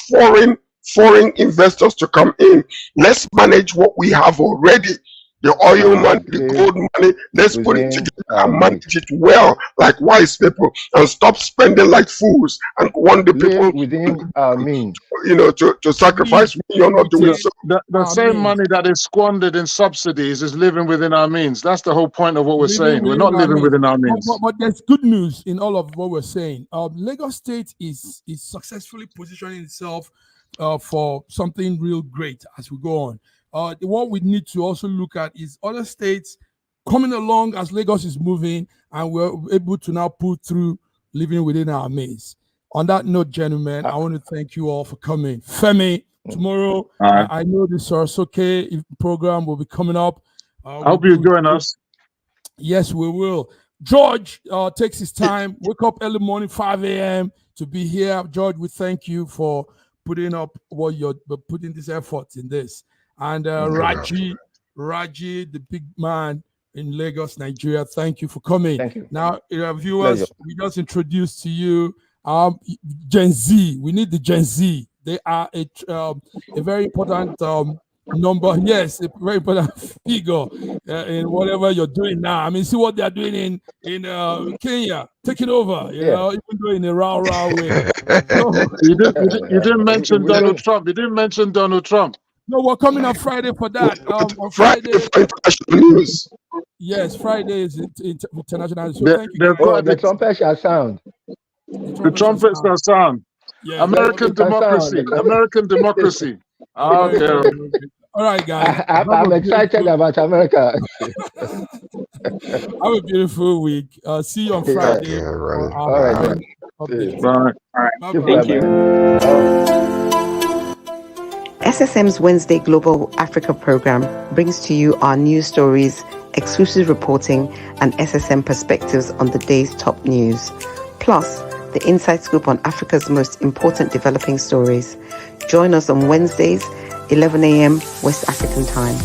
foreign investors to come in. Let's manage what we have already. The oil money, the gold money, let's put it together and manage it well, like wise people, and stop spending like fools and want the people within our means. To sacrifice. You're not doing so. The same money that is squandered in subsidies is living within our means. That's the whole point of what we're saying. We're not living within our means. But there's good news in all of what we're saying. Lagos State is successfully positioning itself for something real great as we go on. What we need to also look at is other states coming along as Lagos is moving, and we're able to now pull through living within our means. On that note, gentlemen, I want to thank you all for coming. Femi, tomorrow, I know the Sorosoke program will be coming up. I hope you join us. Yes, we will. George takes his time, wake up early morning, 5 a.m. to be here. George, we thank you for putting this effort in this. And Raji, the big man in Lagos, Nigeria, thank you for coming. Thank you. Now, viewers, we just introduced to you Gen Z. We need the Gen Z. They are a very important number. Yes, a very important figure in whatever you're doing now. I mean, see what they're doing in Kenya, taking over. You know, even though in a raw way. You didn't mention Donald Trump. You didn't mention Donald Trump. No, we're coming on Friday for that. On Friday for international news. Yes, Friday is international. So thank you. The trumpet shall sound. The trumpets shall sound. Yeah, American democracy. American democracy. Okay. All right, guys. I'm excited about America. Have a beautiful week. See you on Friday. All right. Bye. Thank you. SSM's Wednesday Global Africa program brings to you our news stories, exclusive reporting, and SSM perspectives on the day's top news. Plus, the inside scoop on Africa's most important developing stories. Join us on Wednesdays, 11 a.m. West African time.